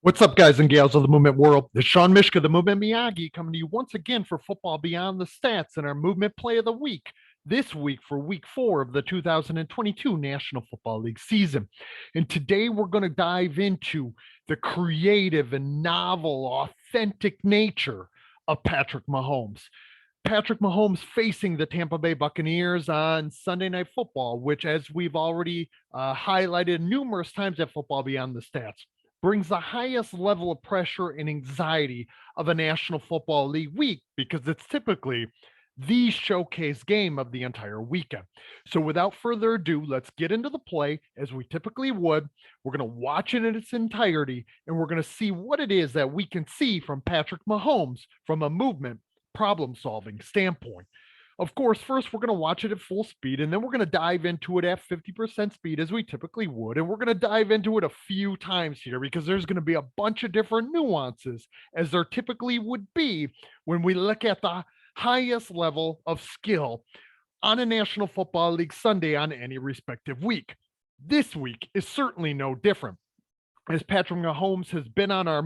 What's up, guys and gals of the movement world? It's Sean Mishka, the Movement Miyagi, coming to you once again for Football Beyond the Stats and our Movement Play of the Week. This week for week 4 of the 2022 National Football League season. And today we're going to dive into the creative and novel, authentic nature of Patrick Mahomes. Patrick Mahomes facing the Tampa Bay Buccaneers on Sunday Night Football, which, as we've already highlighted numerous times at Football Beyond the Stats, brings the highest level of pressure and anxiety of a National Football League week because it's typically the showcase game of the entire weekend. So, without further ado, let's get into the play as we typically would. We're going to watch it in its entirety and we're going to see what it is that we can see from Patrick Mahomes from a movement problem solving standpoint. Of course, first we're going to watch it at full speed, and then we're going to dive into it at 50% speed as we typically would. And we're going to dive into it a few times here because there's going to be a bunch of different nuances as there typically would be when we look at the highest level of skill on a National Football League Sunday on any respective week. This week is certainly no different, as Patrick Mahomes has been on our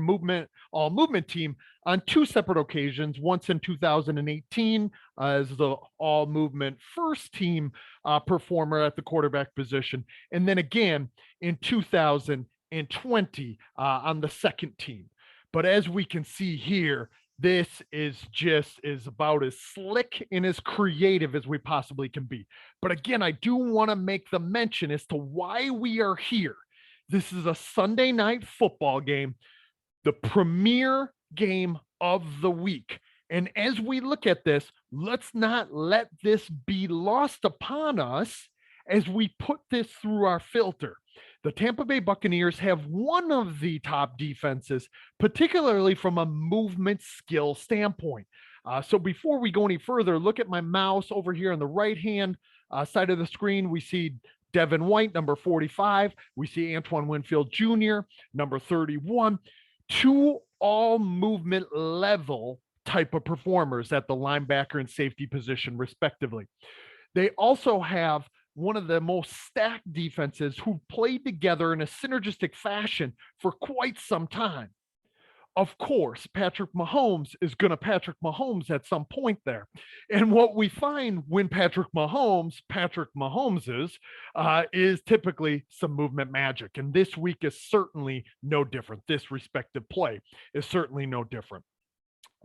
all movement team on two separate occasions, once in 2018 as the all movement first team performer at the quarterback position, and then again in 2020 on the second team. But as we can see here, this is about as slick and as creative as we possibly can be. But again, I do want to make the mention as to why we are here. This is a Sunday night football game, the premier game of the week. And as we look at this, let's not let this be lost upon us as we put this through our filter. The Tampa Bay Buccaneers have one of the top defenses, particularly from a movement skill standpoint. So before we go any further, look at my mouse over here on the right hand side of the screen. We see Devin White, number 45. We see Antoine Winfield Jr., number 31. Two all movement level type of performers at the linebacker and safety position, respectively. They also have one of the most stacked defenses who played together in a synergistic fashion for quite some time. Of course, Patrick Mahomes is going to Patrick Mahomes at some point there. And what we find when Patrick Mahomes is typically some movement magic. And this week is certainly no different. This respective play is certainly no different.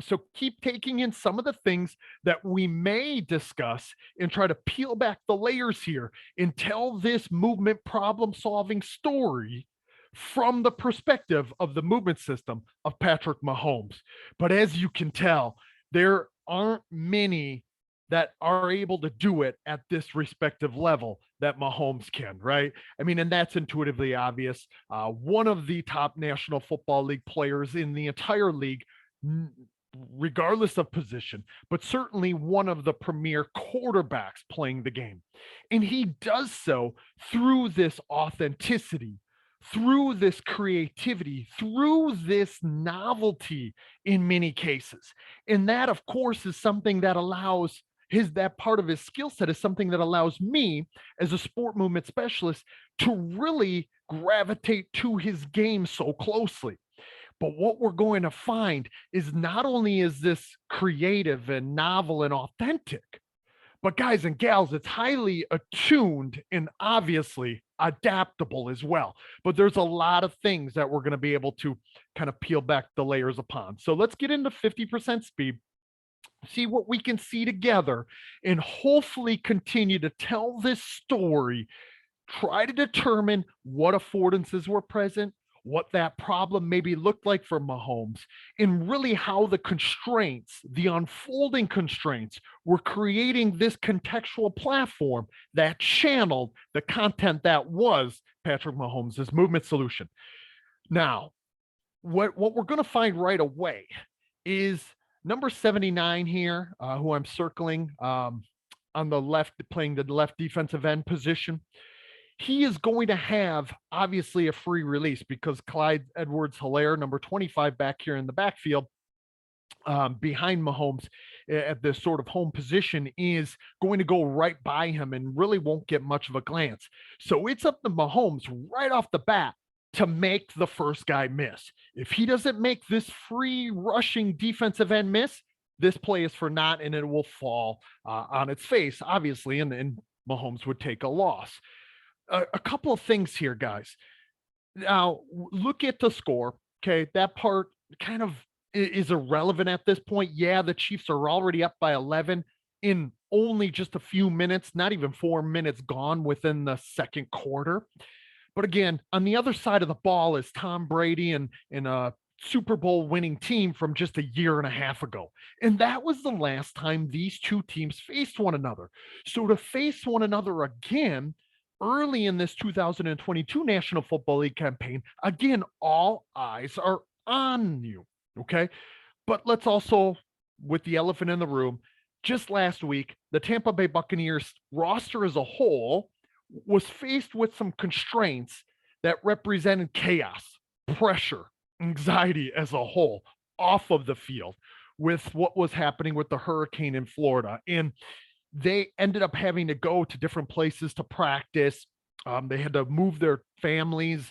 So keep taking in some of the things that we may discuss and try to peel back the layers here and tell this movement problem solving story from the perspective of the movement system of Patrick Mahomes. But as you can tell, there aren't many that are able to do it at this respective level that Mahomes can, right? I mean, and that's intuitively obvious. One of the top National Football League players in the entire league, regardless of position, but certainly one of the premier quarterbacks playing the game. And he does so through this authenticity, through this creativity, through this novelty in many cases. And that, of course, is something that allows that part of his skill set is something that allows me as a sport movement specialist to really gravitate to his game so closely. But what we're going to find is not only is this creative and novel and authentic, but guys and gals, it's highly attuned and obviously adaptable as well. But there's a lot of things that we're going to be able to kind of peel back the layers upon. So let's get into 50% speed, see what we can see together, and hopefully continue to tell this story. Try to determine what affordances were present, what that problem maybe looked like for Mahomes, and really how the constraints, the unfolding constraints, were creating this contextual platform that channeled the content that was Patrick Mahomes' movement solution. Now, what we're going to find right away is number 79 here, who I'm circling on the left, playing the left defensive end position. He is going to have obviously a free release because Clyde Edwards-Helaire, number 25 back here in the backfield, behind Mahomes at this sort of home position, is going to go right by him and really won't get much of a glance. So it's up to Mahomes right off the bat to make the first guy miss. If he doesn't make this free rushing defensive end miss, this play is for naught and it will fall on its face, obviously, and Mahomes would take a loss. A couple of things here, guys. Now, look at the score. Okay, that part kind of is irrelevant at this point. Yeah, the Chiefs are already up by 11 in only just a few minutes, not even 4 minutes gone within the second quarter. But again, on the other side of the ball is Tom Brady and a Super Bowl winning team from just a year and a half ago. And that was the last time these two teams faced one another. So to face one another again early in this 2022 National Football League campaign, again, all eyes are on you. Okay. But let's also, with the elephant in the room, just last week, the Tampa Bay Buccaneers roster as a whole was faced with some constraints that represented chaos, pressure, anxiety as a whole off of the field with what was happening with the hurricane in Florida. And they ended up having to go to different places to practice. They had to move their families,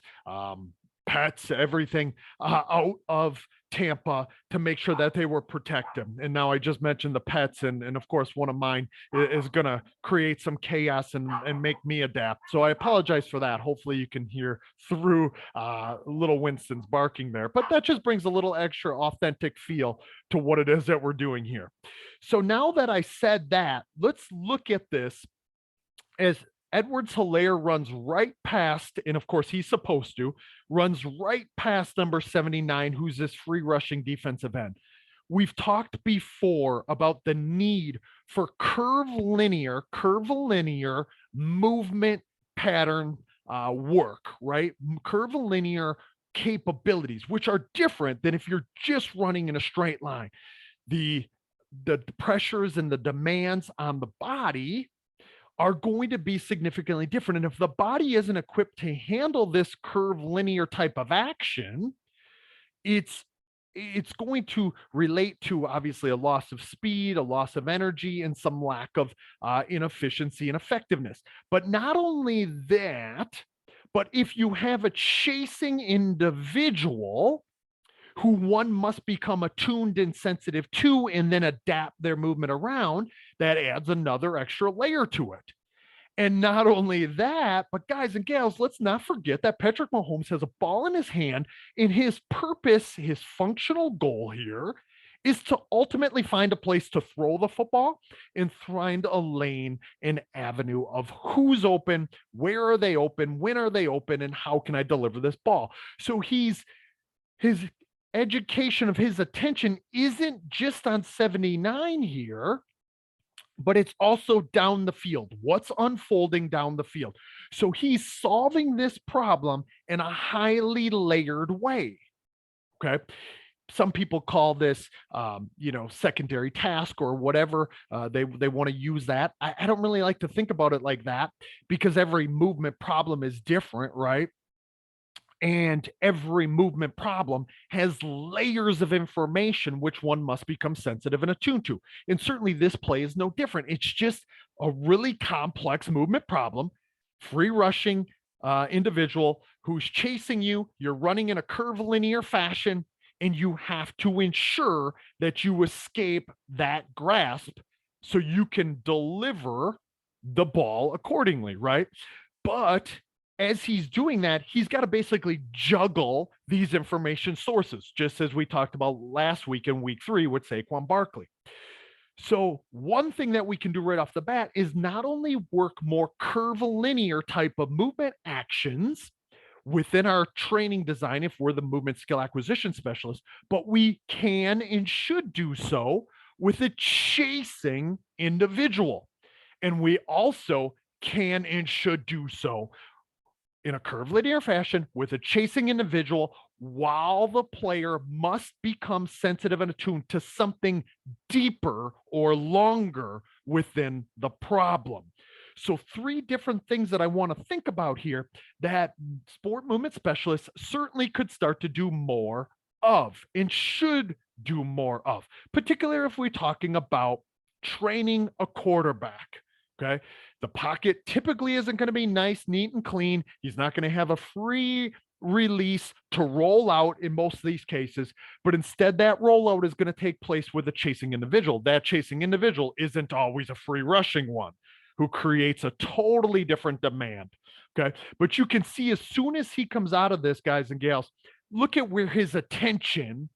pets, everything out of Tampa to make sure that they were protected. And now I just mentioned the pets, and of course, one of mine is going to create some chaos and make me adapt. So I apologize for that. Hopefully, you can hear through little Winston's barking there, but that just brings a little extra authentic feel to what it is that we're doing here. So now that I said that, let's look at this as Edwards-Helaire runs right past, and of course he's supposed to, runs right past number 79, who's this free rushing defensive end. We've talked before about the need for curvilinear movement pattern work, right? Curvilinear capabilities, which are different than if you're just running in a straight line. The pressures and the demands on the body are going to be significantly different. And if the body isn't equipped to handle this curvilinear type of action, it's going to relate to obviously a loss of speed, a loss of energy, and some lack of inefficiency and effectiveness. But not only that, but if you have a chasing individual who one must become attuned and sensitive to and then adapt their movement around, that adds another extra layer to it. And not only that, but guys and gals, let's not forget that Patrick Mahomes has a ball in his hand, and his purpose, his functional goal here is to ultimately find a place to throw the football and find a lane, an avenue of who's open, where are they open, when are they open, and how can I deliver this ball. So his education of his attention isn't just on 79 here, but it's also down the field. What's unfolding down the field? So he's solving this problem in a highly layered way. Okay. Some people call this, secondary task or whatever. They want to use that. I don't really like to think about it like that because every movement problem is different, right? And every movement problem has layers of information which one must become sensitive and attuned to. And certainly this play is no different. It's just a really complex movement problem, free rushing individual who's chasing you. You're running in a curvilinear fashion, and you have to ensure that you escape that grasp so you can deliver the ball accordingly, right? But as he's doing that, he's got to basically juggle these information sources, just as we talked about last week in week 3 with Saquon Barkley. So one thing that we can do right off the bat is not only work more curvilinear type of movement actions within our training design if we're the movement skill acquisition specialist, but we can and should do so with a chasing individual. And we also can and should do so in a curvilinear fashion with a chasing individual while the player must become sensitive and attuned to something deeper or longer within the problem. So 3 different things that I want to think about here that sport movement specialists certainly could start to do more of and should do more of, particularly if we're talking about training a quarterback. Okay. The pocket typically isn't going to be nice, neat, and clean. He's not going to have a free release to roll out in most of these cases, but instead that rollout is going to take place with a chasing individual. That chasing individual isn't always a free rushing one who creates a totally different demand. Okay. But you can see as soon as he comes out of this, guys and gals, look at where his attention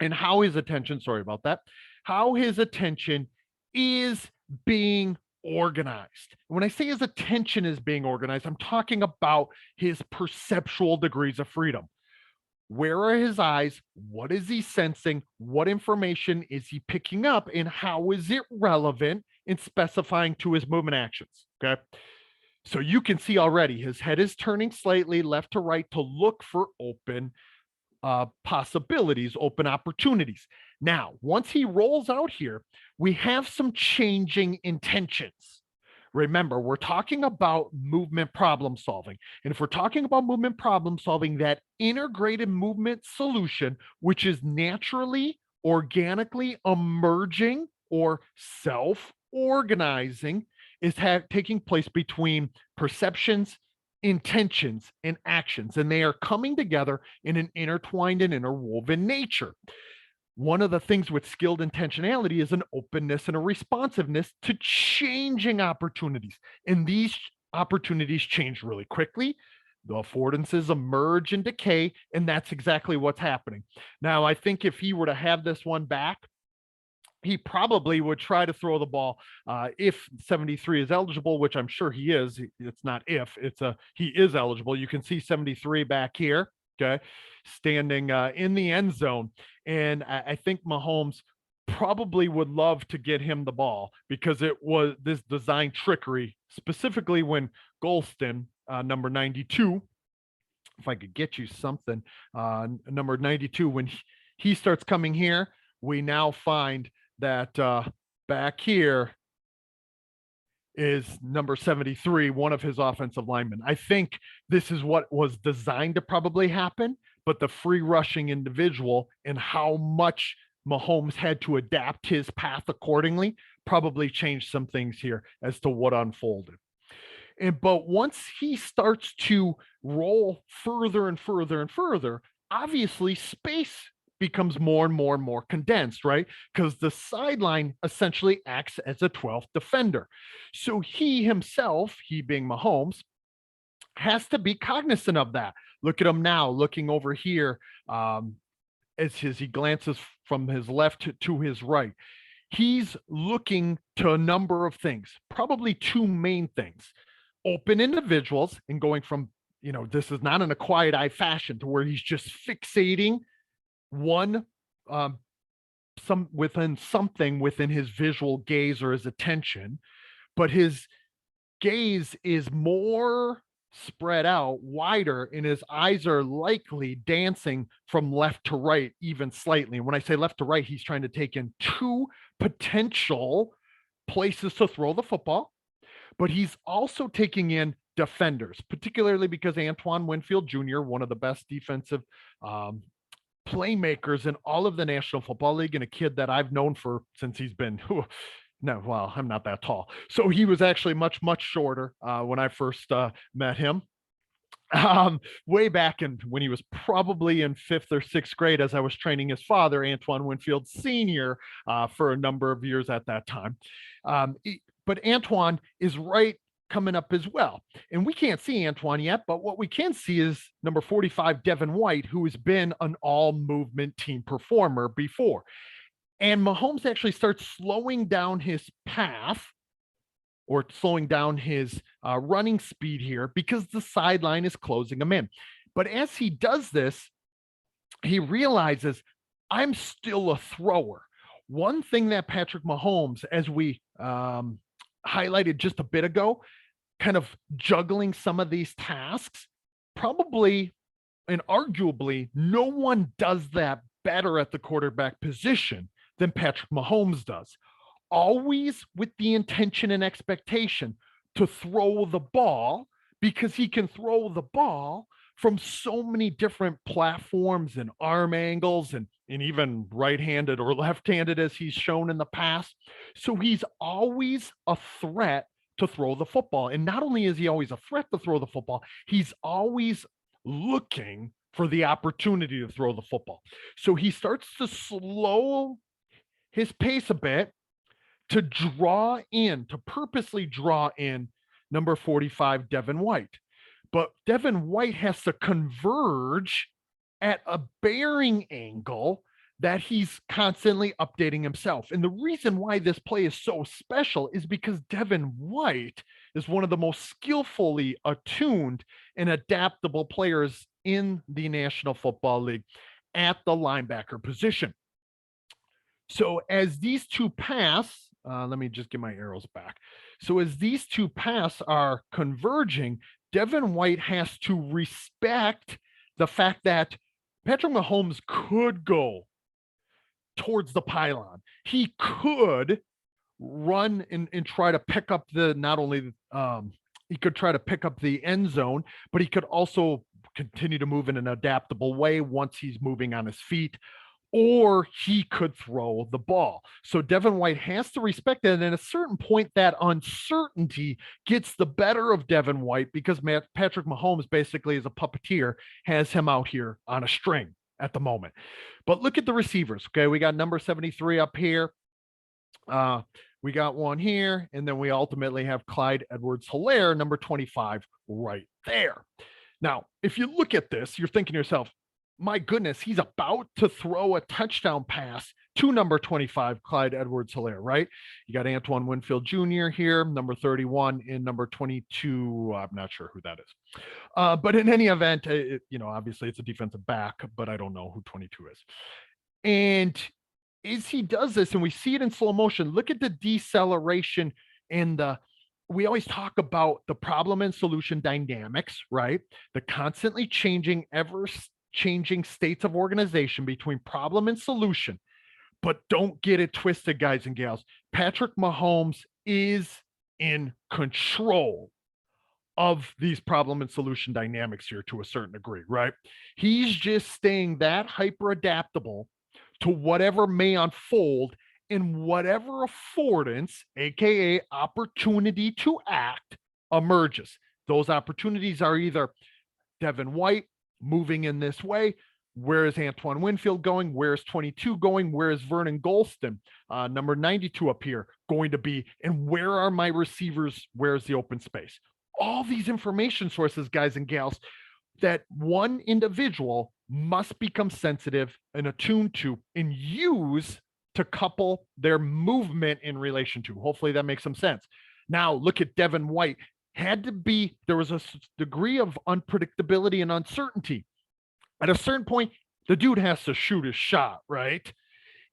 and how his attention, sorry about that, how his attention is being organized. When I say his attention is being organized, I'm talking about his perceptual degrees of freedom. Where are his eyes? What is he sensing? What information is he picking up? And how is it relevant in specifying to his movement actions? Okay. So you can see already his head is turning slightly left to right to look for open possibilities, open opportunities. Now, once he rolls out here, we have some changing intentions. Remember, we're talking about movement problem solving. And if we're talking about movement problem solving, that integrated movement solution, which is naturally, organically emerging or self organizing, is taking place between perceptions, intentions, and actions, and they are coming together in an intertwined and interwoven nature. One of the things with skilled intentionality is an openness and a responsiveness to changing opportunities. And these opportunities change really quickly. The affordances emerge and decay, and that's exactly what's happening. Now, I think if he were to have this one back, he probably would try to throw the ball if 73 is eligible, which I'm sure he is. It's not if, it's a he is eligible. You can see 73 back here, okay, standing in the end zone. And I think Mahomes probably would love to get him the ball because it was this design trickery, specifically when Golston, number 92, if I could get you something, number 92, when he starts coming here, we now find that back here is number 73, one of his offensive linemen. I think this is what was designed to probably happen, but the free rushing individual and how much Mahomes had to adapt his path accordingly probably changed some things here as to what unfolded. But once he starts to roll further and further and further, obviously space becomes more and more and more condensed, right? Because the sideline essentially acts as a 12th defender. So he himself, he being Mahomes, has to be cognizant of that. Look at him now, looking over here as he glances from his left to his right. He's looking to a number of things, probably two main things: open individuals, and going from, this is not in a quiet eye fashion to where he's just fixating one something within his visual gaze or his attention, but his gaze is more spread out, wider, and his eyes are likely dancing from left to right, even slightly. And when I say left to right, he's trying to take in two potential places to throw the football, but he's also taking in defenders, particularly because Antoine Winfield Jr., one of the best defensive playmakers in all of the National Football League, and a kid that I've known for since he's been no, well, I'm not that tall. So he was actually much, much shorter when I first met him. Way back when he was probably in fifth or sixth grade, as I was training his father, Antoine Winfield Sr., for a number of years at that time. But Antoine is right coming up as well. And we can't see Antoine yet, but what we can see is number 45, Devin White, who has been an all movement team performer before. And Mahomes actually starts slowing down his path or slowing down his running speed here because the sideline is closing him in. But as he does this, he realizes I'm still a thrower. One thing that Patrick Mahomes, as we highlighted just a bit ago, kind of juggling some of these tasks, probably and arguably, no one does that better at the quarterback position than Patrick Mahomes does. Always with the intention and expectation to throw the ball, because he can throw the ball from so many different platforms and arm angles and even right-handed or left-handed, as he's shown in the past. So he's always a threat to throw the football. And not only is he always a threat to throw the football, he's always looking for the opportunity to throw the football. So he starts to slow his pace a bit to purposely draw in number 45, Devin White. But Devin White has to converge at a bearing angle that he's constantly updating himself. And the reason why this play is so special is because Devin White is one of the most skillfully attuned and adaptable players in the National Football League at the linebacker position. So as these two pass, let me just get my arrows back. So as these two pass are converging, Devin White has to respect the fact that Patrick Mahomes could go towards the pylon. He could run and try to pick up the not only he could try to pick up the end zone, but he could also continue to move in an adaptable way once he's moving on his feet, or he could throw the ball. So Devin White has to respect that. And at a certain point, that uncertainty gets the better of Devin White because Patrick Mahomes basically is a puppeteer, has him out here on a string at the moment. But look at the receivers. Okay, we got number 73 up here. We got one here, and then we ultimately have Clyde Edwards-Helaire, number 25, right there. Now, if you look at this, you're thinking to yourself, my goodness, he's about to throw a touchdown pass to number 25, Clyde Edwards-Helaire, right? You got Antoine Winfield Jr. here, number 31, and number 22. I'm not sure who that is. But in any event, obviously it's a defensive back, but I don't know who 22 is. And as he does this, and we see it in slow motion, look at the deceleration and we always talk about the problem and solution dynamics, right? The constantly changing, ever changing states of organization between problem and solution. But don't get it twisted, guys and gals. Patrick Mahomes is in control of these problem and solution dynamics here to a certain degree, right? He's just staying that hyper adaptable to whatever may unfold in whatever affordance, aka opportunity to act, emerges. Those opportunities are either Devin White moving in this way. Where is Antoine Winfield going? Where is 22 going? Where is Vernon Golston, number 92 up here, going to be? And where are my receivers? Where's the open space? All these information sources, guys and gals, that one individual must become sensitive and attuned to and use to couple their movement in relation to. Hopefully that makes some sense. Now look at Devin White. There was a degree of unpredictability and uncertainty. At a certain point, the dude has to shoot his shot, right?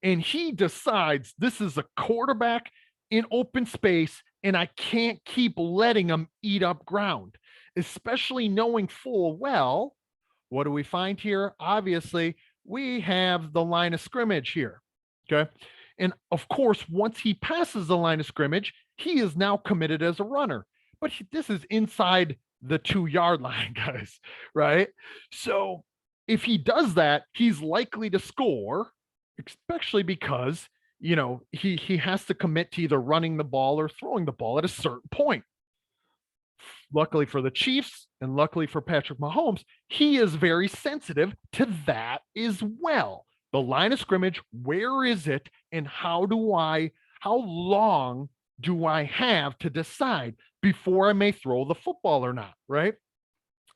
And he decides this is a quarterback in open space, and I can't keep letting him eat up ground, especially knowing full well, what do we find here? Obviously, we have the line of scrimmage here, okay? And of course, once he passes the line of scrimmage, he is now committed as a runner. But this is inside the 2-yard line, guys, right? So if he does that, he's likely to score, especially because, he has to commit to either running the ball or throwing the ball at a certain point. Luckily for the Chiefs and luckily for Patrick Mahomes, he is very sensitive to that as well. The line of scrimmage, where is it? And how long do I have to decide before I may throw the football or not, right?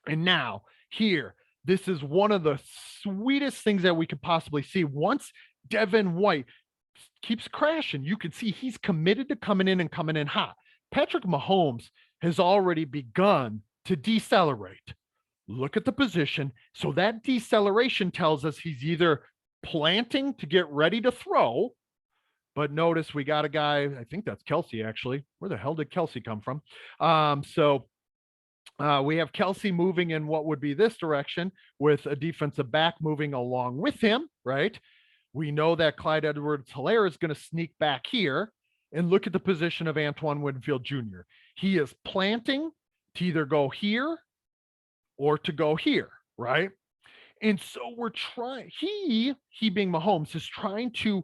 And now here, this is one of the sweetest things that we could possibly see. Once Devin White keeps crashing, you can see he's committed to coming in hot. Patrick Mahomes has already begun to decelerate. Look at the position. So that deceleration tells us he's either planting to get ready to throw, but notice we got a guy, I think that's Kelsey actually. Where the hell did Kelsey come from? We have Kelsey moving in what would be this direction with a defensive back moving along with him, right? We know that Clyde Edwards-Helaire is going to sneak back here, and look at the position of Antoine Winfield Jr. He is planting to either go here or to go here, right? And so we're trying, he being Mahomes, is trying to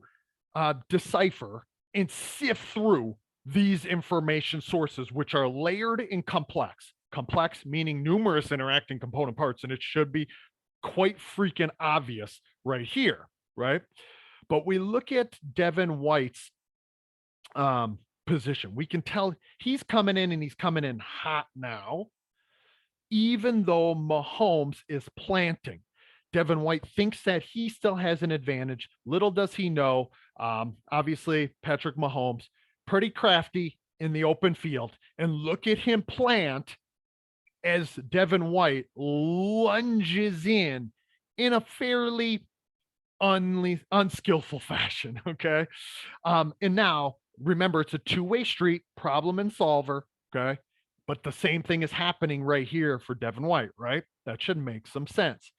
decipher and sift through these information sources, which are layered and complex. complex meaning numerous interacting component parts, and it should be quite freaking obvious right here, right? But we look at Devin White's position. We can tell he's coming in and he's coming in hot now, even though Mahomes is planting. Devin White thinks that he still has an advantage. Little does he know, obviously, Patrick Mahomes, pretty crafty in the open field. And look at him plant as Devin White lunges in a fairly unskillful fashion. Okay. And now remember, it's a two-way street, problem and solver. Okay. But the same thing is happening right here for Devin White, right? That should make some sense.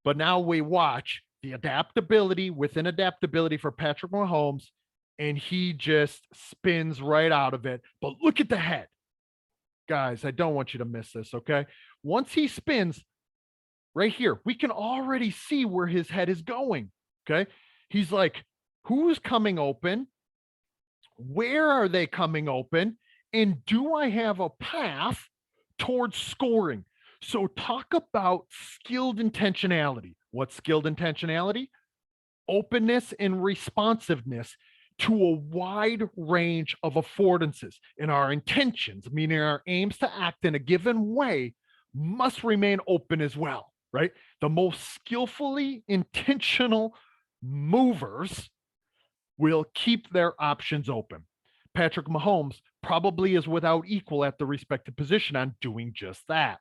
But now we watch the adaptability within adaptability for Patrick Mahomes, and he just spins right out of it. But look at the head. Guys, I don't want you to miss this, okay? Once he spins right here, we can already see where his head is going, okay? He's like, who's coming open? Where are they coming open? And do I have a path towards scoring? So talk about skilled intentionality. What's skilled intentionality? Openness and responsiveness to a wide range of affordances. And our intentions, meaning our aims to act in a given way, must remain open as well, right? The most skillfully intentional movers will keep their options open. Patrick Mahomes probably is without equal at the respective position on doing just that.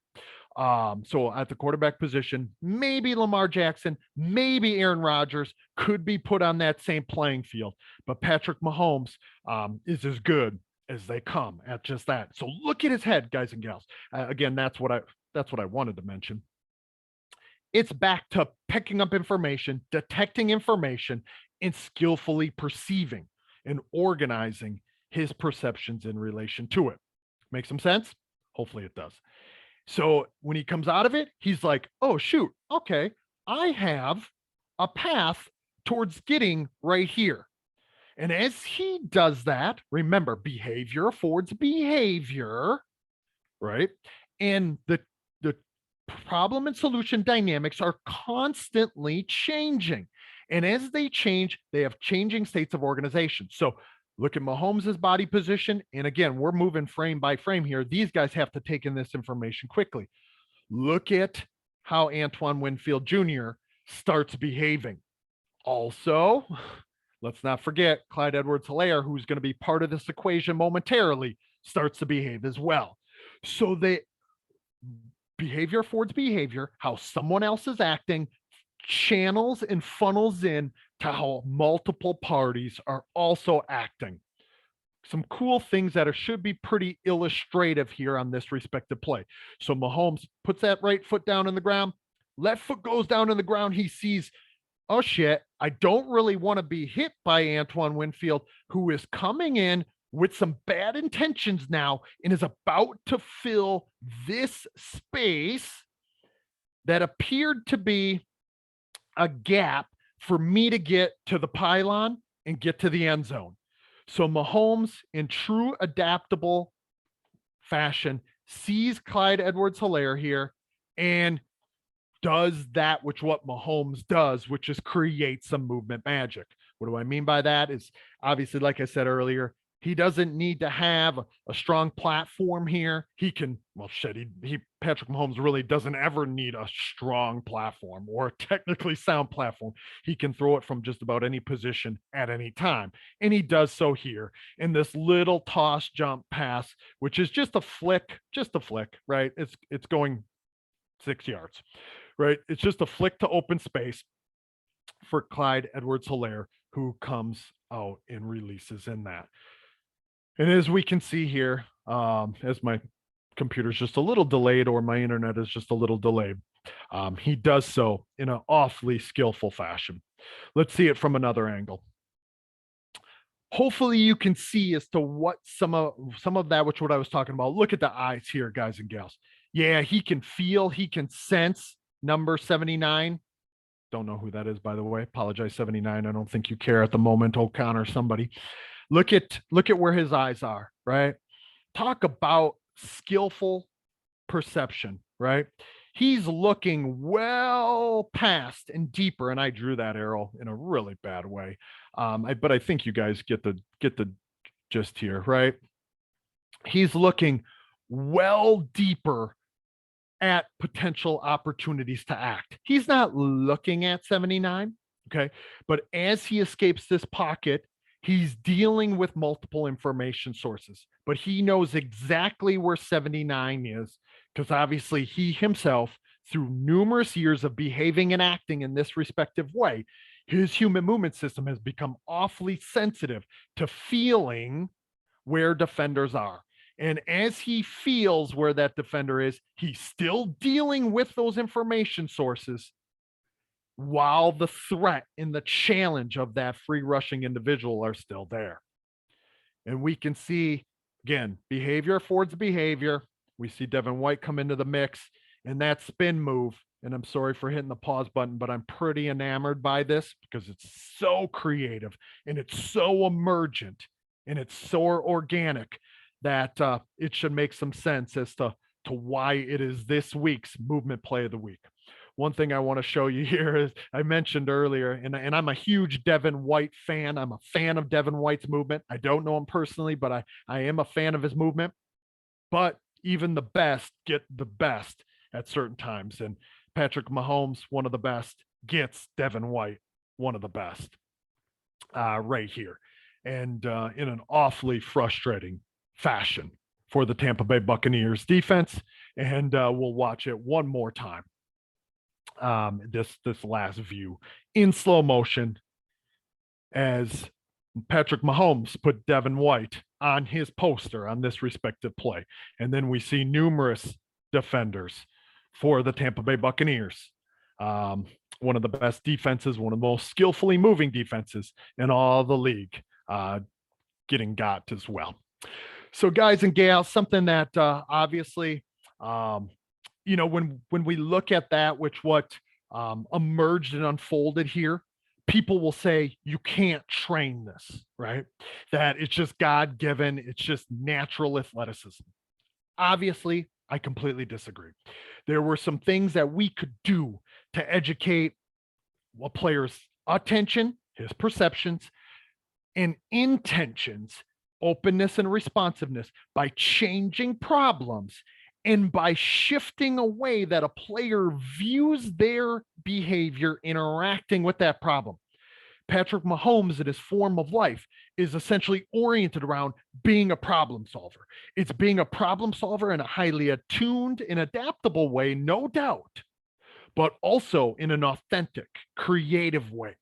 So at the quarterback position, maybe Lamar Jackson, maybe Aaron Rodgers could be put on that same playing field, but Patrick Mahomes is as good as they come at just that. So look at his head, guys and gals. Again, that's what I wanted to mention. It's back to picking up information, detecting information, and skillfully perceiving and organizing his perceptions in relation to it. Make some sense? Hopefully it does. So when he comes out of it, he's like, oh, shoot, okay, I have a path towards getting right here. And as he does that, remember, behavior affords behavior, right? And the problem and solution dynamics are constantly changing. And as they change, they have changing states of organization. So look at Mahomes' body position. And again, we're moving frame by frame here. These guys have to take in this information quickly. Look at how Antoine Winfield Jr. starts behaving. Also, let's not forget Clyde Edwards-Helaire, who's going to be part of this equation momentarily, starts to behave as well. So the behavior affords behavior, how someone else is acting, channels and funnels in to how multiple parties are also acting. Some cool things that should be pretty illustrative here on this respective play. So Mahomes puts that right foot down in the ground, left foot goes down in the ground. He sees, oh shit, I don't really want to be hit by Antoine Winfield, who is coming in with some bad intentions now and is about to fill this space that appeared to be a gap for me to get to the pylon and get to the end zone. So Mahomes, in true adaptable fashion, sees Clyde Edwards-Helaire here and does that which what Mahomes does, which is create some movement magic. What do I mean by that? Is obviously, like I said earlier, he doesn't need to have a strong platform here. He can, well, shit, Patrick Mahomes really doesn't ever need a strong platform or a technically sound platform. He can throw it from just about any position at any time. And he does so here in this little toss jump pass, which is just a flick, right? It's going 6 yards, right? It's just a flick to open space for Clyde Edwards-Helaire, who comes out and releases in that. And as we can see here, as my computer's just a little delayed or my internet is just a little delayed, he does so in an awfully skillful fashion. Let's see it from another angle. Hopefully you can see as to what some of that, which what I was talking about. Look at the eyes here, guys and gals. Yeah, he can feel, he can sense number 79. Don't know who that is, by the way. Apologize, 79. I don't think you care at the moment, O'Connor, somebody. Look at where his eyes are, right? Talk about skillful perception, right? He's looking well past and deeper, and I drew that arrow in a really bad way. But I think you guys get the gist here, right? He's looking well deeper at potential opportunities to act. He's not looking at 79, okay? But as he escapes this pocket, he's dealing with multiple information sources, but he knows exactly where 79 is because obviously he himself, through numerous years of behaving and acting in this respective way, his human movement system has become awfully sensitive to feeling where defenders are. And as he feels where that defender is, he's still dealing with those information sources while the threat and the challenge of that free rushing individual are still there. And we can see, again, behavior affords behavior. We see Devin White come into the mix and that spin move. And I'm sorry for hitting the pause button, but I'm pretty enamored by this because it's so creative and it's so emergent and it's so organic that it should make some sense as to why it is this week's movement play of the week. One thing I want to show you here is I mentioned earlier, and I'm a huge Devin White fan. I'm a fan of Devin White's movement. I don't know him personally, but I am a fan of his movement. But even the best get the best at certain times. And Patrick Mahomes, one of the best, gets Devin White, one of the best, right here. And in an awfully frustrating fashion for the Tampa Bay Buccaneers defense. And we'll watch it one more time. This last view in slow motion as Patrick Mahomes put Devin White on his poster on this respective play. And then we see numerous defenders for the Tampa Bay Buccaneers. One of the best defenses, one of the most skillfully moving defenses in all the league, getting got as well. So, guys and gals, something that obviously, when we look at that, which what emerged and unfolded here, people will say you can't train this, right? That it's just God given, it's just natural athleticism. Obviously, I completely disagree. There were some things that we could do to educate a player's attention, his perceptions, and intentions, openness and responsiveness by changing problems and by shifting a way that a player views their behavior interacting with that problem. Patrick Mahomes and his form of life is essentially oriented around being a problem solver. It's being a problem solver in a highly attuned and adaptable way, no doubt, but also in an authentic, creative way.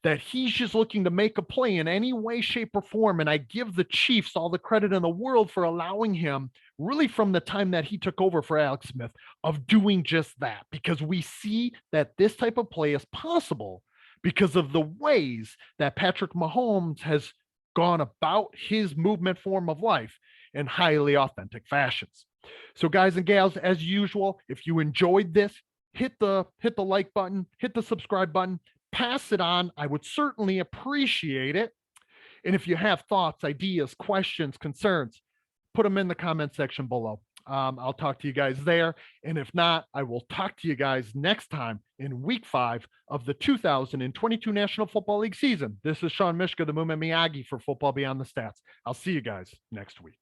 That he's just looking to make a play in any way, shape, or form. And I give the Chiefs all the credit in the world for allowing him, really from the time that he took over for Alex Smith, of doing just that, because we see that this type of play is possible because of the ways that Patrick Mahomes has gone about his movement form of life in highly authentic fashions. So, guys and gals, as usual, if you enjoyed this, hit the like button, hit the subscribe button, pass it on. I would certainly appreciate it. And if you have thoughts, ideas, questions, concerns, put them in the comment section below. I'll talk to you guys there. And if not, I will talk to you guys next time in week 5 of the 2022 National Football League season. This is Sean Mishka, the Movement Miyagi for Football Beyond the Stats. I'll see you guys next week.